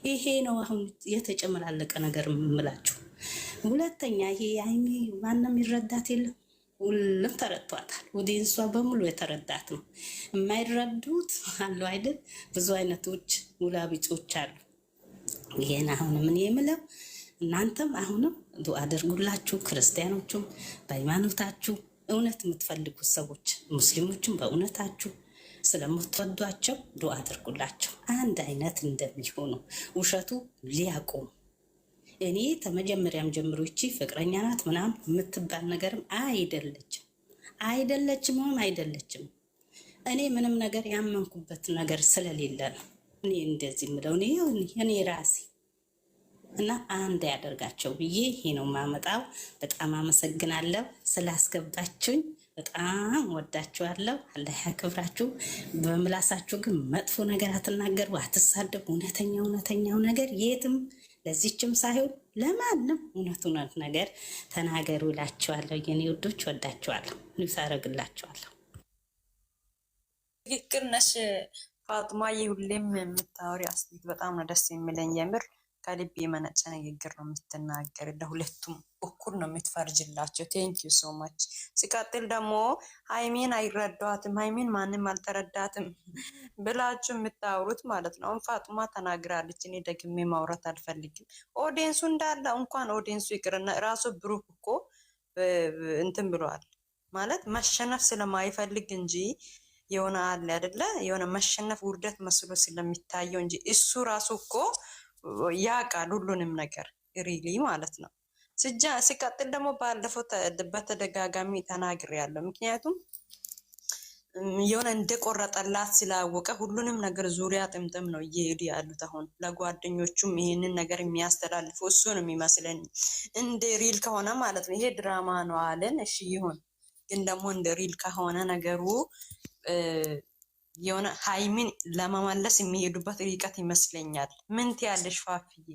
ይሄ ነው አሁን የተጨመላለቀ ነገር የምላችሁ። ሁለተኛ ይሄ አይሚ ማንም ይረዳት የለም፣ ሁሉም ተረድቷታል። ወዲንሷ በሙሉ የተረዳት ነው። የማይረዱት አሉ አይደል? ብዙ አይነቶች ውላቢጾች አሉ። ይሄን አሁን ምን የምለው እናንተም አሁንም ዱአ አድርጉላችሁ፣ ክርስቲያኖቹም በሃይማኖታችሁ እውነት የምትፈልጉት ሰዎች ሙስሊሞችም በእውነታችሁ ስለምትወዷቸው ዱአ አድርጉላቸው አንድ አይነት እንደሚሆኑ ውሸቱ ሊያቆሙ። እኔ ከመጀመሪያም ጀምሮ ይቺ ፍቅረኛ ናት ምናምን የምትባል ነገርም አይደለችም። እኔ ምንም ነገር ያመንኩበት ነገር ስለሌለ ነው እኔ እንደዚህ ምለው እኔ ራሴ እና አንድ ያደርጋቸው ብዬ ይሄ ነው ማመጣው። በጣም አመሰግናለሁ ስላስገባችሁኝ። በጣም ወዳችኋለሁ። አላህ ያክብራችሁ። በምላሳችሁ ግን መጥፎ ነገር አትናገሩ፣ አትሳደቡ። እውነተኛው ነገር የትም ለዚችም ሳይሆን ለማንም እውነት ነገር ተናገሩ እላችኋለሁ። የኔ ውዶች ወዳችኋለሁ። ንብስ አረግላችኋለሁ። ትክክል ነሽ ፋጥማዬ። ሁሌም የምታወሪ አስተያየት በጣም ነው ደስ የሚለኝ የምር ከልብ የመነጨ ንግግር ነው የምትናገር። ለሁለቱም እኩል ነው የምትፈርጅላቸው። ቴንክ ዩ ሶ ማች። ሲቀጥል ደግሞ ሃይሚን አይረዷትም፣ ሃይሚን ማንም አልተረዳትም ብላችሁ የምታወሩት ማለት ነው። አሁን ፋጡማ ተናግራለች። እኔ ደግሜ ማውራት አልፈልግም። ኦዲየንሱ እንዳለ እንኳን ኦዲየንሱ ይቅርና ራሱ ብሩክ እኮ እንትን ብሏል ማለት መሸነፍ ስለማይፈልግ እንጂ የሆነ አለ አይደለ የሆነ መሸነፍ ውርደት መስሎ ስለሚታየው እንጂ እሱ ራሱ እኮ ያውቃል ሁሉንም ነገር ሪሊ ማለት ነው። ሲቀጥል ደግሞ ባለፈው በተደጋጋሚ ተናግሬያለሁ። ምክንያቱም የሆነ እንደቆረጠላት ስላወቀ ሁሉንም ነገር ዙሪያ ጥምጥም ነው እየሄዱ ያሉት። አሁን ለጓደኞቹም ይሄንን ነገር የሚያስተላልፉ እሱ ነው የሚመስለኝ። እንደ ሪል ከሆነ ማለት ነው። ይሄ ድራማ ነው አለን፣ እሺ ይሁን። ግን ደግሞ እንደ ሪል ከሆነ ነገሩ የሆነ ሃይሚን ለመመለስ የሚሄዱበት ርቀት ይመስለኛል። ምን ትያለሽ ፋፍዬ?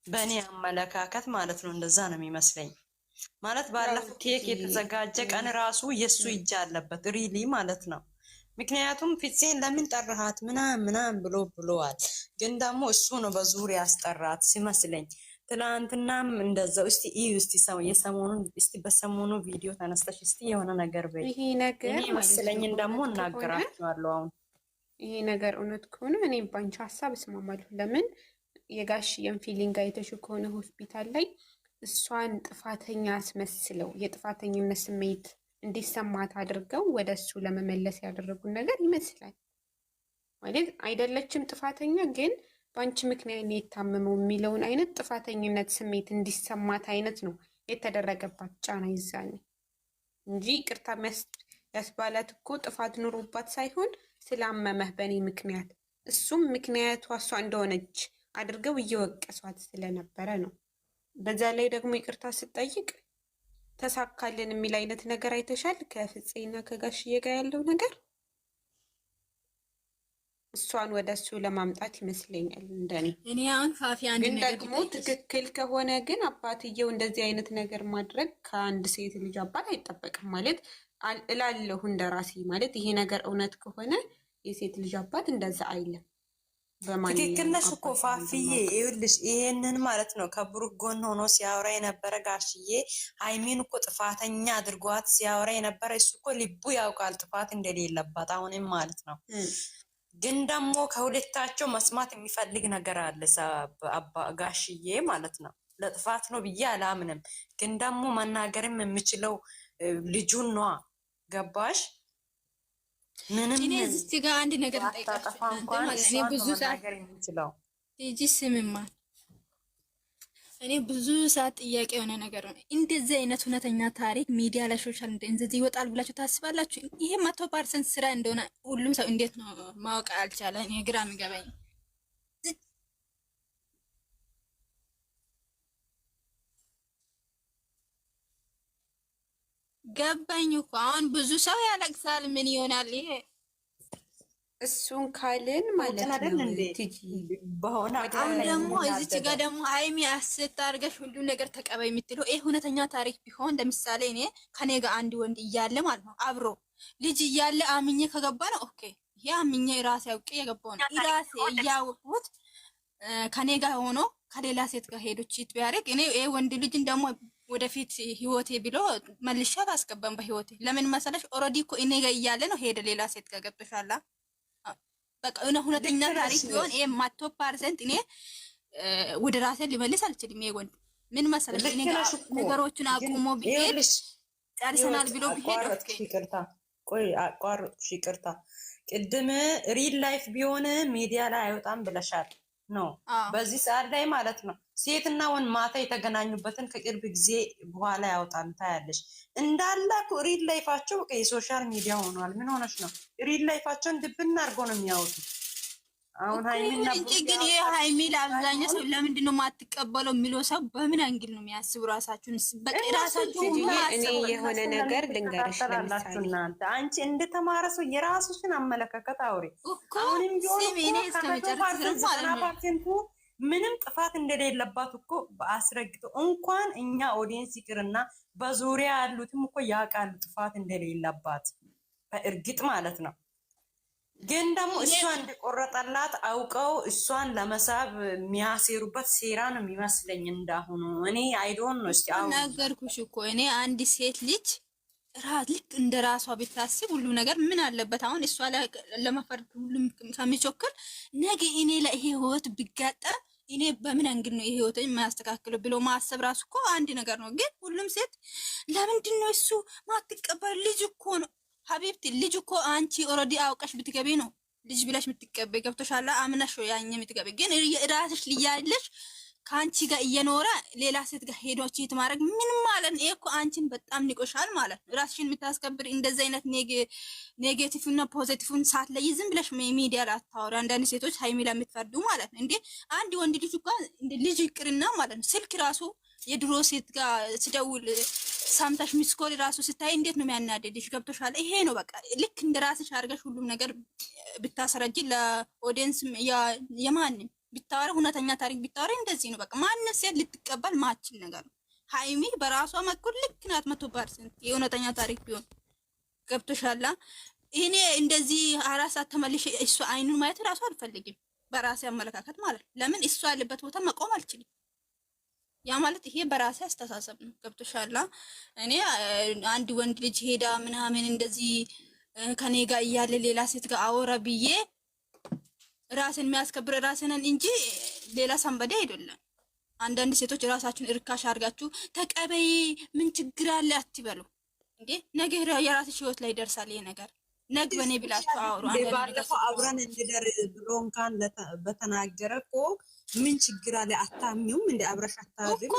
በእኔ አመለካከት ማለት ነው እንደዛ ነው የሚመስለኝ። ማለት ባለፈው ኬክ የተዘጋጀ ቀን ራሱ የእሱ እጅ አለበት ሪሊ ማለት ነው። ምክንያቱም ፊትሴን ለምን ጠራሃት ምናምን ብለዋል። ግን ደግሞ እሱ ነው በዙሪያ ያስጠራት ሲመስለኝ። ትላንትናም እንደዛው። እስቲ የሰሞኑን በሰሞኑ ቪዲዮ ተነስተሽ እስቲ የሆነ ነገር በይ። ይሄ ነገር መስለኝን ደግሞ እናገራቸዋለሁ። አሁን ይሄ ነገር እውነት ከሆነ እኔ ባንቺ ሀሳብ እስማማለሁ። ለምን የጋሽዬን ፊሊንግ አይተሽ ከሆነ ሆስፒታል ላይ እሷን ጥፋተኛ አስመስለው የጥፋተኝነት ስሜት እንዲሰማት አድርገው ወደ እሱ ለመመለስ ያደረጉን ነገር ይመስላል። ማለት አይደለችም ጥፋተኛ ግን በአንቺ ምክንያት ነው የታመመው የሚለውን አይነት ጥፋተኝነት ስሜት እንዲሰማት አይነት ነው የተደረገባት ጫና ይዛኔ እንጂ ይቅርታ ያስባላት እኮ ጥፋት ኑሮባት ሳይሆን ስላመመህ በእኔ ምክንያት እሱም ምክንያቷ እሷ እንደሆነች አድርገው እየወቀሷት ስለነበረ ነው። በዛ ላይ ደግሞ ይቅርታ ስጠይቅ ተሳካልን የሚል አይነት ነገር አይተሻል። ከፍፄና ከጋሽዬ ጋር ያለው ነገር እሷን ወደ እሱ ለማምጣት ይመስለኛል እንደኔ። እኔ አሁን ፋፊ አንድ ግን ነገር ደግሞ ትክክል ከሆነ ግን አባትየው እንደዚህ አይነት ነገር ማድረግ ከአንድ ሴት ልጅ አባት አይጠበቅም ማለት እላለሁ እንደራሴ። ማለት ይሄ ነገር እውነት ከሆነ የሴት ልጅ አባት እንደዛ አይለም። ትክክል ነሽ እኮ ፋፍዬ። ይኸውልሽ ይሄንን ማለት ነው ከብሩክ ጎን ሆኖ ሲያወራ የነበረ ጋሽዬ ሃይሚን እኮ ጥፋተኛ አድርጓት ሲያወራ የነበረ እሱ እኮ ልቡ ያውቃል ጥፋት እንደሌለባት አሁንም ማለት ነው። ግን ደግሞ ከሁለታቸው መስማት የሚፈልግ ነገር አለ ጋሽዬ ማለት ነው። ለጥፋት ነው ብዬ አላምንም። ግን ደግሞ መናገርም የምችለው ልጁን ነዋ። ገባሽ? ምንም እኔ እዚህ ጋር አንድ ነገር እንጠይቃችሁ ማለት እኔ ብዙ ሰዓት የምችለው ቲጂ ስምማ እኔ ብዙ ሰዓት ጥያቄ የሆነ ነገር ነው። እንደዚህ አይነት እውነተኛ ታሪክ ሚዲያ ላይ ሶሻል እንደዚህ ይወጣል ብላችሁ ታስባላችሁ? ይሄ 100% ስራ እንደሆነ ሁሉም ሰው እንዴት ነው ማወቅ አልቻለ? እኔ ግራ የሚገባኝ ገባኝ እኮ አሁን ብዙ ሰው ያለቅሳል። ምን ይሆናል ይሄ? እሱን ካልን ማለት ነው በሆነ አሁን ደግሞ እዚች ጋር ደግሞ ሃይሚ አስታ አድርገሽ ሁሉ ነገር ተቀበይ የምትለው ይሄ እውነተኛ ታሪክ ቢሆን ለምሳሌ እኔ ከኔ ጋር አንድ ወንድ እያለ ማለት ነው አብሮ ልጅ እያለ አምኜ ከገባ ነው ኦኬ ያ ምኛ ራሴ አውቄ የገባው ነው ራሴ እያወቅሁት ከኔ ጋር ሆኖ ከሌላ ሴት ጋር ሄዶ ቺት ቢያደርግ እኔ ወንድ ልጅን ደግሞ ወደፊት ህይወቴ ብሎ መልሻ አስገባም በህይወቴ ለምን መሰለሽ ኦልሬዲ እኮ እኔ ጋር እያለ ነው ሄደ ሌላ ሴት ጋር ገብቶሻል። በቃ እኔ ሁለተኛ ታሪክ ቢሆን ይሄ 100% እኔ ወደ ራሴ ሊመልስ አልችልም። ይሄ ወንድ ምን መሰለሽ እኔ ጋር ነገሮችን አቁሞ ቢሄድ ጨርሰናል ብሎ ቢሄድ ይቅርታ ቆይ አቋርጥሽ ይቅርታ ቅድም ሪል ላይፍ ቢሆን ሚዲያ ላይ አይወጣም ብለሻል ነው በዚህ ሰዓት ላይ ማለት ነው። ሴትና ወንድ ማታ የተገናኙበትን ከቅርብ ጊዜ በኋላ ያወጣል ታያለሽ። እንዳለ ሪል ላይፋቸው የሶሻል ሚዲያ ሆኗል። ምን ሆነሽ ነው? ሪል ላይፋቸውን ድብና አድርጎ ነው የሚያወጡት። አሁን ሃይሚና ግን የሃይሚ ለአብዛኛው ሰው ለምንድን ነው የማትቀበለው የሚለው ሰው በምን አንግል ነው የሚያስቡ? ራሳችሁን በራሳችሁ እኔ የሆነ ነገር ልንገርሽ፣ ለምሳሌ እናንተ አንቺ እንደተማረ ሰው የራስሽን አመለካከት አውሪ። አሁንም ቢሆን ምንም ጥፋት እንደሌለባት እኮ በአስረግጦ እንኳን እኛ ኦዲየንስ ይቅርና በዙሪያ ያሉትም እኮ ያውቃሉ ጥፋት እንደሌለባት በእርግጥ ማለት ነው። ግን ደግሞ እሷ እንደቆረጠላት አውቀው እሷን ለመሳብ የሚያሴሩበት ሴራ ነው የሚመስለኝ እንዳሁኑ። እኔ አይዶን ነው እስቲ አሁን ነገርኩሽ እኮ እኔ አንድ ሴት ልጅ ልክ እንደ ራሷ ብታስብ ሁሉ ነገር ምን አለበት አሁን እሷ ለመፈርድ ሁሉም ከሚቾክል ነገ እኔ ላይ ይሄ ህይወት ቢጋጠም እኔ በምን አንግል ነው ይሄ ህይወት የማያስተካክለው ብሎ ማሰብ ራሱ እኮ አንድ ነገር ነው። ግን ሁሉም ሴት ለምንድን ነው እሱ ማትቀበል? ልጅ እኮ ነው ሀቢብቲ ልጅ እኮ አንቺ ኦልሬዲ አውቀሽ ብትገቢ ነው ልጅ ብለሽ የምትቀበይ ገብቶሻል። አምነሽ ያኝ የምትገበይ ግን ራስሽ ልያለሽ ከአንቺ ጋር እየኖረ ሌላ ሴት ጋር ሄዶች ማድረግ ምን ማለት ነው? እኮ አንቺን በጣም ንቆሻል ማለት ነው። ራስሽን የምታስከብር እንደዚህ አይነት ኔጌቲቭ እና ፖዚቲቭን ሳትለይ ዝም ብለሽ ሚዲያ ላይ አታወሪ። አንዳንድ ሴቶች ሃይሚ ላይ የምትፈርዱ ማለት ነው እንዴ! አንድ ወንድ ልጅ እንኳን ልጅ ይቅርና ማለት ነው ስልክ ራሱ የድሮ ሴት ጋር ስደውል ሳምታሽ ሚስኮል ራሱ ስታይ እንዴት ነው የሚያናደድሽ? ገብቶሻል? ይሄ ነው በቃ ልክ እንደ ራስሽ አድርገሽ ሁሉም ነገር ብታሰረጂ ለኦዲየንስ የማንም ቢታወራ እውነተኛ ታሪክ ቢታወራ እንደዚህ ነው በቃ ማንም ሴት ልትቀበል ማችል ነገር ነው። ሃይሚ በራሷ መኩል ልክ ናት 100% የእውነተኛ ታሪክ ቢሆን ገብቶሻል? እኔ እንደዚህ 4 ሰዓት ተመልሼ እሱ አይኑን ማየት ራሱ አልፈልግም በራሴ አመለካከት ማለት ነው። ለምን እሱ ያለበት ቦታ መቆም አልችልም። ያ ማለት ይሄ በራሴ አስተሳሰብ ነው። ገብቶሻል? እኔ አንድ ወንድ ልጅ ሄዳ ምናምን እንደዚህ ከኔ ጋር እያለ ሌላ ሴት ጋር አወራ ብዬ ራስን የሚያስከብር ራስንን እንጂ ሌላ ሰንበዴ አይደለም። አንዳንድ ሴቶች ራሳችሁን እርካሽ አድርጋችሁ ተቀበይ ምን ችግር አለ አትበሉ እንዴ። ነገ የራስሽ ህይወት ላይ ይደርሳል ይሄ ነገር። ነግ በኔ ብላችሁ አውሩ። ባለፈው አብረን እንደደር ብሎ እንኳን በተናገረ እኮ ምን ችግር አለ አታሚውም እንደ አብረሽ አታድርም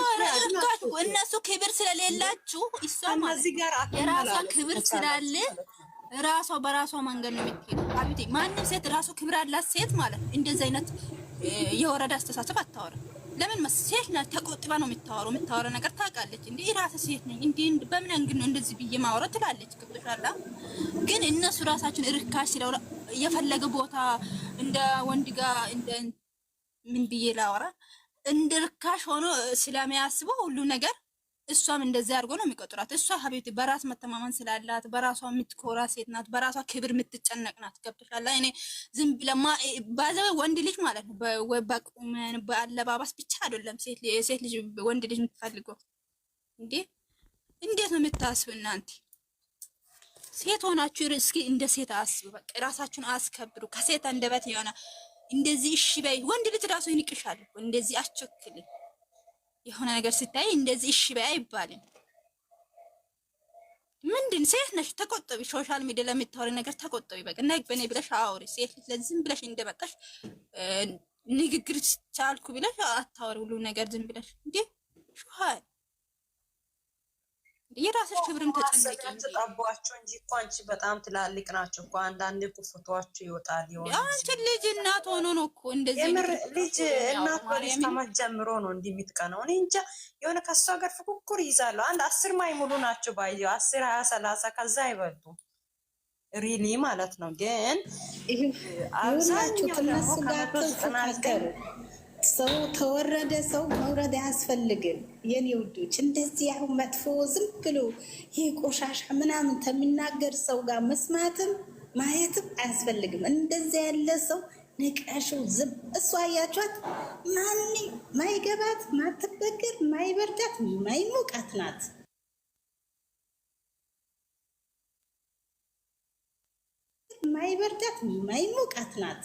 እኮ እነሱ ክብር ስለሌላችሁ እሷ ማለት የራሷ ክብር ስላለ ራሷ በራሷ መንገድ ነው የምትሄደው። አብቴ ማንም ሴት ራሷ ክብር አላት ሴት ማለት እንደዚህ አይነት የወረዳ አስተሳሰብ አታወራም። ለምን ሴት ናት ተቆጥባ ነው የምታወራው ነገር ታውቃለች። እንዴ ራስ ሴት ነኝ እንዴ በምን አንግል ነው እንደዚህ ብዬ ማውራት ትላለች። ገብቶሻል? ግን እነሱ ራሳችን እርካሽ ሲለው የፈለገ ቦታ እንደ ወንድ ጋር እንደ ምን ብዬ ላወራ እንደ ርካሽ ሆኖ ስለሚያስበው ሁሉ ነገር እሷም እንደዚህ አድርጎ ነው የሚቆጥራት። እሷ ሀቢብቲ በራስ መተማመን ስላላት በራሷ የምትኮራ ሴት ናት። በራሷ ክብር የምትጨነቅ ናት። ገብቶሻል? እኔ ዝም ብለማ ባዘው ወንድ ልጅ ማለት ነው በቁመን በአለባበስ ብቻ አይደለም ሴት ልጅ ወንድ ልጅ የምትፈልገው እንዴ! እንዴት ነው የምታስቡ እናንተ? ሴት ሆናችሁ እስኪ እንደ ሴት አስቡ። በቃ ራሳችሁን አስከብሩ። ከሴት አንደበት የሆነ እንደዚህ እሺ በይ። ወንድ ልጅ ራሱ ይንቅሻል እንደዚህ አስቸክል የሆነ ነገር ስታይ እንደዚህ እሺ በይ አይባልም። ምንድን ሴት ነሽ ተቆጠቢ። ሶሻል ሚዲያ ለምታወሪ ነገር ተቆጠቢ። በቃ ነግ በኔ ብለሽ አውሪ። ሴት ልጅ ለዝም ብለሽ እንደመጣሽ ንግግር ቻልኩ ብለሽ አታወሪ። ሁሉ ነገር ዝም ብለሽ እንዴ ሹሃይ የራስሽ ክብርን ተጨነቂ እንጂ ተጣባችሁ እንጂ እኮ አንቺ በጣም ትላልቅ ናቸው እኮ አንዳንዴ እኮ ፎቶዋችሁ ይወጣል። ይሆን አንቺ ልጅ እናት ሆኖ ነው እኮ እንደዚህ ልጅ እናት ወልጅ ከመት ጀምሮ ነው እንዲህ የምትቀነው። እኔ እንጃ የሆነ ከሷ ጋር ፍኩኩር ይዛሉ። አንድ 10 ማይሙሉ ናቸው ባየው 10 20 30 ከዛ አይበልጡ ሪሊ ማለት ነው። ግን አብዛኛው ከነሱ ጋር ተፈቀሩ ሰው ተወረደ ሰው መውረድ አያስፈልግም። የኔ ውዶች እንደዚህ ያው መጥፎ ዝም ብሎ ይሄ ቆሻሻ ምናምን ተሚናገር ሰው ጋር መስማትም ማየትም አያስፈልግም። እንደዚያ ያለ ሰው ንቀሹ ዝም። እሷ አያቿት ማንም ማይገባት ማትበገር ማይበርዳት ማይሞቃት ናት። ማይበርዳት ማይሞቃት ናት።